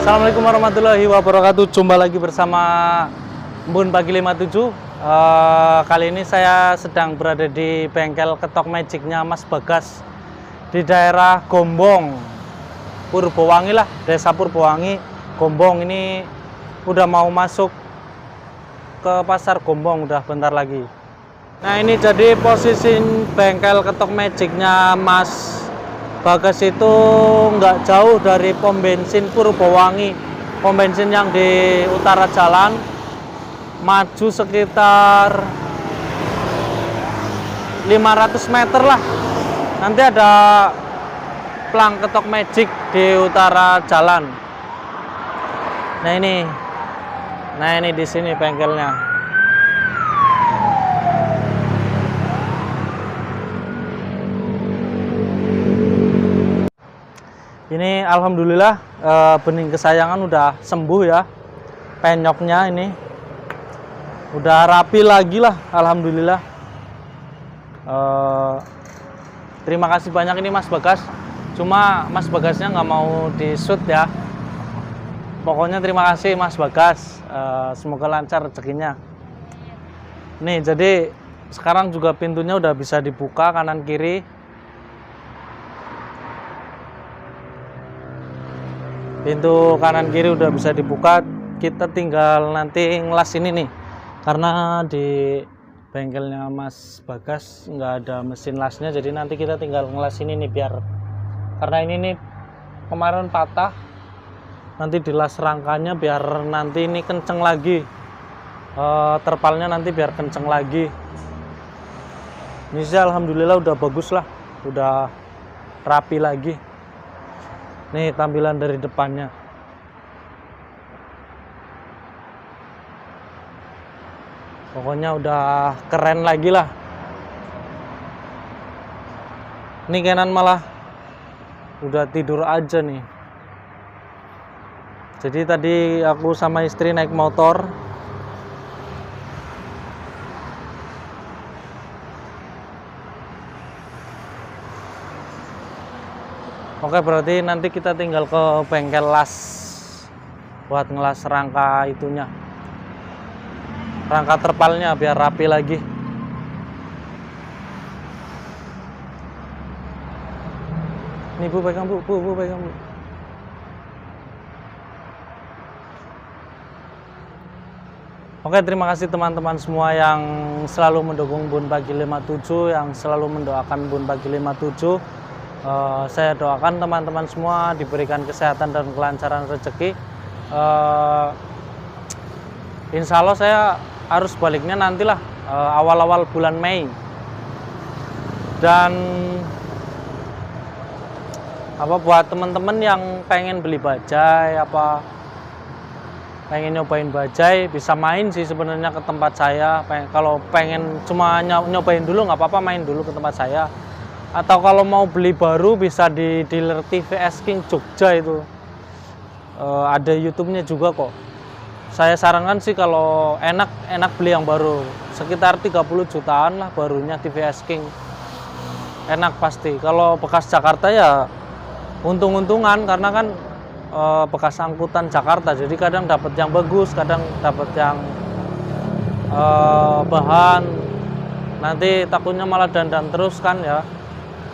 Assalamualaikum warahmatullahi wabarakatuh. Jumpa lagi bersama Bun Pagi 57. Kali ini saya sedang berada di bengkel ketok magicnya Mas Bagas di daerah Gombong, Purbowangi lah, Desa Purbowangi, Gombong. Ini udah mau masuk ke pasar Gombong, udah bentar lagi. Nah, ini jadi posisi bengkel ketok magicnya Mas Bagas itu nggak jauh dari pom bensin Purbowangi, pom bensin yang di utara jalan. Maju sekitar 500 meter lah, nanti ada plang ketok magic di utara jalan. Nah ini di sini bengkelnya. Ini alhamdulillah bening kesayangan udah sembuh ya, penyoknya ini udah rapi lagi lah, alhamdulillah. Terima kasih banyak ini Mas Bagas, cuma Mas Bagasnya nggak mau di shoot ya. Pokoknya terima kasih Mas Bagas, semoga lancar rezekinya. Nih, jadi sekarang juga pintunya udah bisa dibuka kanan kiri. Pintu kanan kiri udah bisa dibuka, kita tinggal nanti ngelas ini nih, karena di bengkelnya Mas Bagas nggak ada mesin lasnya, jadi nanti kita tinggal ngelas ini nih, biar karena ini nih kemarin patah, nanti dilas rangkanya biar nanti ini kenceng lagi, terpalnya nanti biar kenceng lagi. Ini sih alhamdulillah udah bagus lah, udah rapi lagi. Nih tampilan dari depannya. Pokoknya udah keren lagi lah. Ini Kenan malah udah tidur aja nih. Jadi tadi aku sama istri naik motor. Oke, berarti nanti kita tinggal ke bengkel las buat ngelas rangka itunya, rangka terpalnya biar rapi lagi. Nih Bu, pegang Bu, pegang Bu. Oke, terima kasih teman-teman semua yang selalu mendukung Bun Pagi 57, yang selalu mendoakan Bun Pagi 57. Saya doakan teman-teman semua diberikan kesehatan dan kelancaran rezeki. Insya Allah saya harus baliknya nantilah awal-awal bulan Mei. Dan buat teman-teman yang pengen beli bajai, pengen nyobain bajai, bisa main sih sebenarnya ke tempat saya. Kalau pengen cuma nyobain dulu nggak apa-apa, main dulu ke tempat saya. Atau kalau mau beli baru bisa di dealer TVS King Jogja itu. Ada YouTube-nya juga kok. Saya sarankan sih kalau enak beli yang baru. Sekitar 30 jutaan lah barunya TVS King. Enak pasti. Kalau bekas Jakarta ya untung-untungan, karena kan bekas angkutan Jakarta. Jadi kadang dapat yang bagus, kadang dapat yang bahan. Nanti takutnya malah dandan terus kan ya.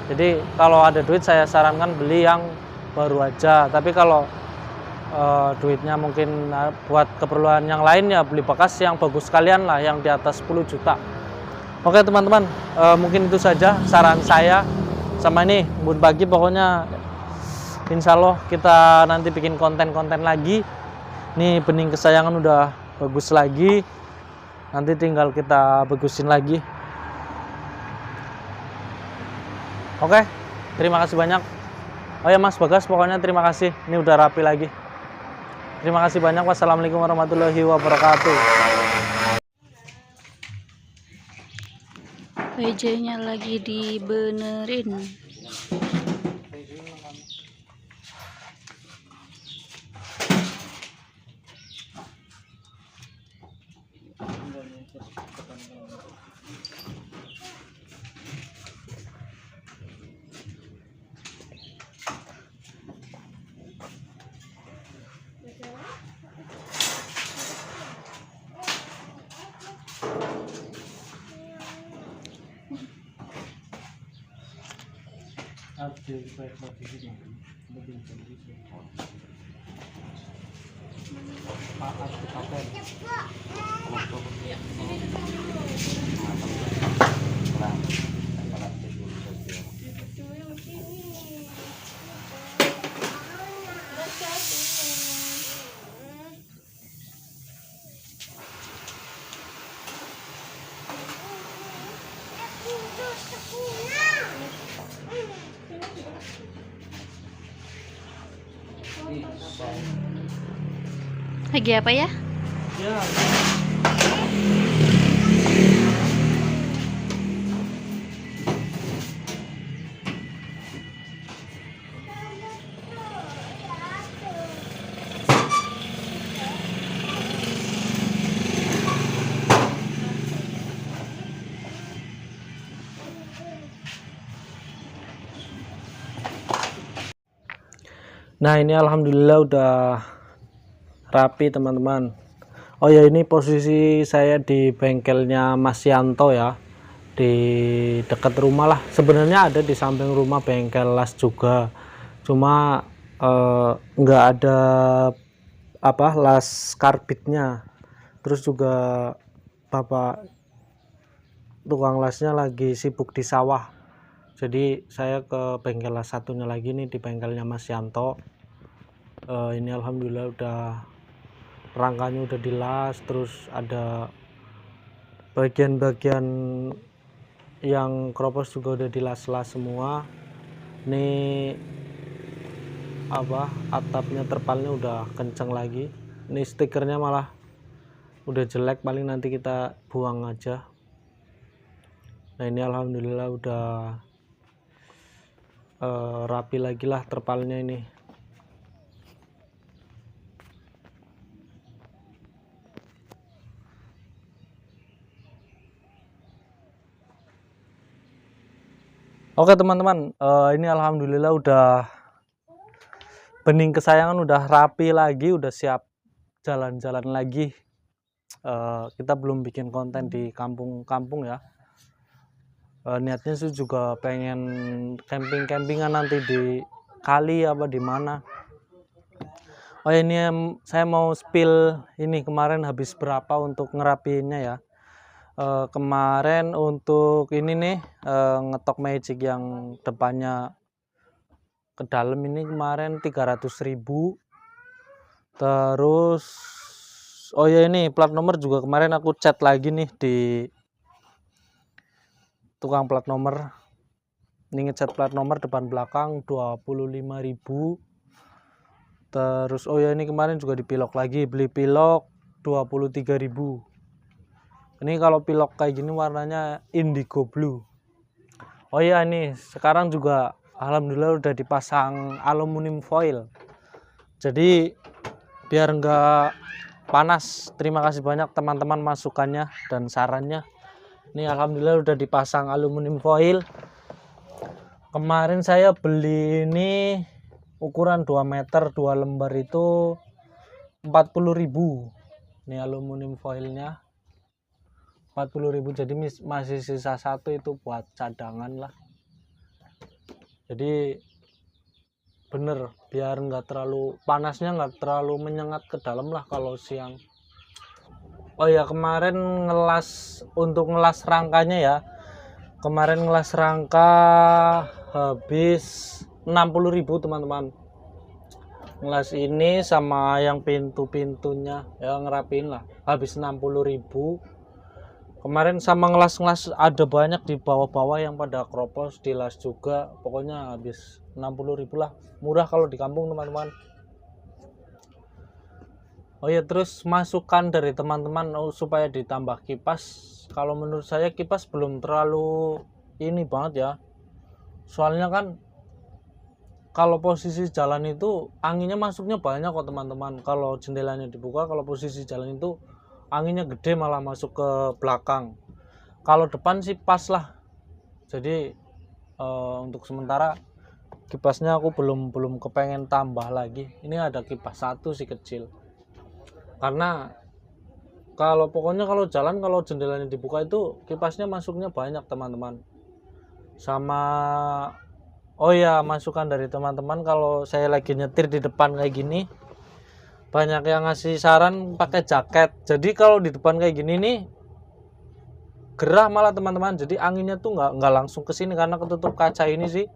Jadi kalau ada duit saya sarankan beli yang baru aja. Tapi kalau duitnya mungkin buat keperluan yang lain ya beli bekas yang bagus sekalian lah, yang di atas 10 juta. Oke teman-teman, mungkin itu saja saran saya sama ini Bun Pagi. Pokoknya insya Allah kita nanti bikin konten-konten lagi. Nih bening kesayangan udah bagus lagi, nanti tinggal kita bagusin lagi. Oke, terima kasih banyak. Oh ya Mas Bagas, pokoknya terima kasih. Ini udah rapi lagi. Terima kasih banyak. Wassalamualaikum warahmatullahi wabarakatuh. PJ-nya lagi dibenerin. Lagi apa ya? Ya. Nah, ini alhamdulillah udah rapi teman-teman. Oh ya, ini posisi saya di bengkelnya Mas Yanto ya, di dekat rumah lah. Sebenarnya ada di samping rumah bengkel las juga, cuma nggak ada las karbitnya. Terus juga bapak tukang lasnya lagi sibuk di sawah, jadi saya ke bengkel las satunya lagi nih, di bengkelnya Mas Yanto. Ini alhamdulillah udah rangkanya udah dilas, terus ada bagian-bagian yang kropos juga udah dilas-las semua. Ini atapnya, terpalnya udah kenceng lagi. Ini stikernya malah udah jelek, paling nanti kita buang aja. Nah, ini alhamdulillah udah rapi lagi lah terpalnya ini. Oke teman-teman, ini alhamdulillah udah bening kesayangan udah rapi lagi, udah siap jalan-jalan lagi. Kita belum bikin konten di kampung-kampung ya. Niatnya sih juga pengen camping-campingan nanti di kali apa di mana. Oh ya, ini saya mau spill ini kemarin habis berapa untuk ngerapiinnya ya. Kemarin untuk ini nih ngetok magic yang depannya ke dalam ini kemarin 300.000. Terus oh ya, ini plat nomor juga kemarin aku cat lagi nih di tukang plat nomor. Ini ngecat plat nomor depan belakang 25.000. Terus oh ya, ini kemarin juga dipilok lagi, beli pilok 23.000. Ini kalau pilok kayak gini warnanya indigo blue. Oh ya, ini sekarang juga alhamdulillah udah dipasang aluminium foil, jadi biar enggak panas. Terima kasih banyak teman-teman masukannya dan sarannya. Ini alhamdulillah udah dipasang aluminium foil. Kemarin saya beli ini ukuran 2 meter 2 lembar itu 40.000. Ini aluminium foilnya 40.000, jadi masih sisa satu itu buat cadangan lah. Jadi bener biar nggak terlalu panasnya, nggak terlalu menyengat ke dalam lah kalau siang. Oh ya, kemarin untuk ngelas rangkanya ya, kemarin ngelas rangka habis 60.000 teman-teman. Ngelas ini sama yang pintu-pintunya ya, ngerapin lah habis 60.000. Kemarin sama ngelas-ngelas ada banyak di bawah-bawah yang pada kropos, dilas juga, pokoknya habis 60.000 lah. Murah kalau di kampung teman-teman. Oh ya, terus masukan dari teman-teman supaya ditambah kipas. Kalau menurut saya kipas belum terlalu ini banget ya, soalnya kan kalau posisi jalan itu anginnya masuknya banyak kok teman-teman. Kalau jendelanya dibuka, kalau posisi jalan itu anginnya gede malah masuk ke belakang. Kalau depan sih pas lah. Jadi untuk sementara kipasnya aku belum kepengen tambah lagi. Ini ada kipas satu sih kecil, karena pokoknya kalau jalan, kalau jendelanya dibuka itu kipasnya masuknya banyak teman-teman. Sama Oh ya, masukan dari teman-teman kalau saya lagi nyetir di depan kayak gini, banyak yang ngasih saran pakai jaket. Jadi kalau di depan kayak gini nih gerah malah teman-teman. Jadi anginnya tuh nggak langsung ke sini karena ketutup kaca ini sih.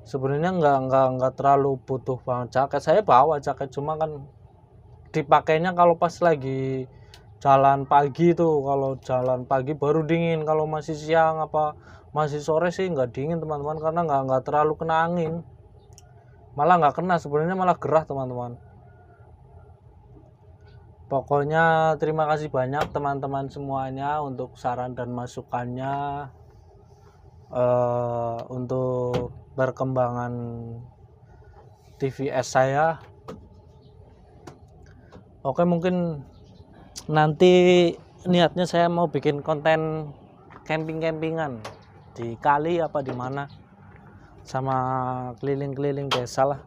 Sebenarnya nggak terlalu butuh banget jaket. Saya bawa jaket cuma kan dipakainya kalau pas lagi jalan pagi tuh. Kalau jalan pagi baru dingin. Kalau masih siang apa masih sore sih nggak dingin teman-teman karena nggak terlalu kena angin. Malah nggak kena, sebenarnya malah gerah teman-teman. Pokoknya terima kasih banyak teman-teman semuanya untuk saran dan masukannya untuk perkembangan TVS saya. Oke, mungkin nanti niatnya saya mau bikin konten camping-campingan di kali apa di mana, sama keliling-keliling desa lah.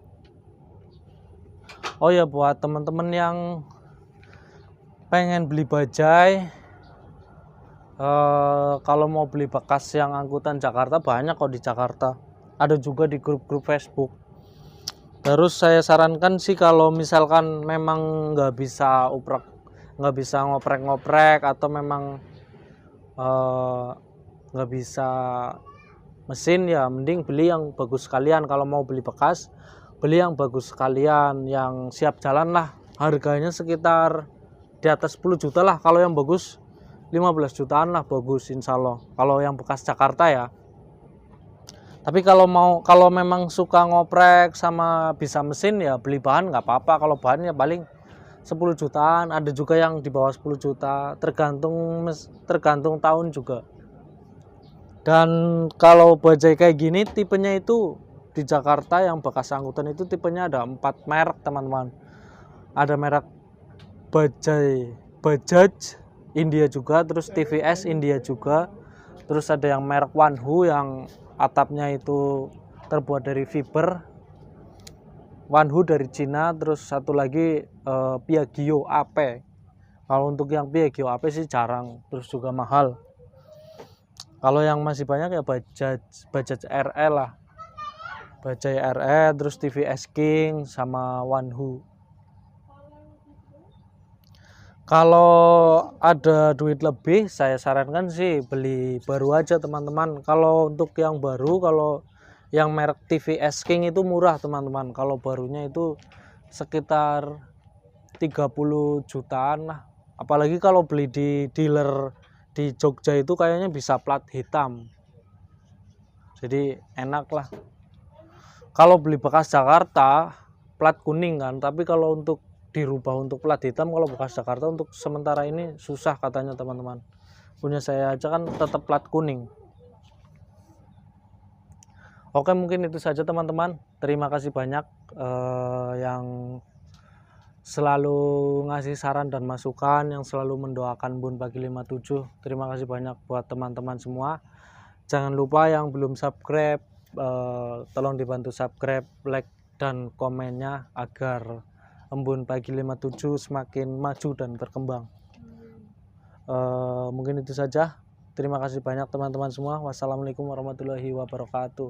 Oh ya, buat teman-teman yang pengen beli bajai, kalau mau beli bekas yang angkutan Jakarta banyak kok di Jakarta, ada juga di grup-grup Facebook. Terus saya sarankan sih kalau misalkan memang nggak bisa ngoprek-ngoprek atau memang nggak bisa mesin, ya mending beli yang bagus sekalian. Kalau mau beli bekas, beli yang bagus sekalian, yang siap jalan lah. Harganya sekitar di atas 10 juta lah. Kalau yang bagus 15 jutaan lah, bagus insya Allah. Kalau yang bekas Jakarta ya. Tapi kalau memang suka ngoprek sama bisa mesin, ya beli bahan nggak apa-apa. Kalau bahan ya paling 10 jutaan, ada juga yang di bawah 10 juta, tergantung tahun juga. Dan kalau bajai kayak gini tipenya itu di Jakarta yang bekas angkutan itu tipenya ada 4 merek teman-teman. Ada merek Bajaj India juga, terus TVS India juga, terus ada yang merek Wanhu yang atapnya itu terbuat dari fiber, Wanhu dari Cina, terus satu lagi Piaggio AP. Kalau untuk yang Piaggio AP sih jarang, terus juga mahal. Kalau yang masih banyak ya Bajaj RE lah, Bajaj RE, terus TVS King sama Wanhu. Kalau ada duit lebih, saya sarankan sih beli baru aja teman-teman. Kalau untuk yang baru, kalau yang merek TVS King itu murah teman-teman. Kalau barunya itu sekitar 30 jutaan lah. Apalagi kalau beli di dealer di Jogja itu kayaknya bisa plat hitam. Jadi enak lah. Kalau beli bekas Jakarta plat kuning kan, tapi kalau untuk dirubah untuk plat hitam kalau bekas Jakarta untuk sementara ini susah katanya teman-teman. Punya saya aja kan tetap plat kuning. Oke, mungkin itu saja teman-teman. Terima kasih banyak yang selalu ngasih saran dan masukan, yang selalu mendoakan Bun Pagi 57. Terima kasih banyak buat teman-teman semua. Jangan lupa yang belum subscribe, tolong dibantu subscribe, like dan komennya agar Embun Pagi 57 semakin maju dan berkembang. Mungkin itu saja. Terima kasih banyak teman-teman semua. Wassalamualaikum warahmatullahi wabarakatuh.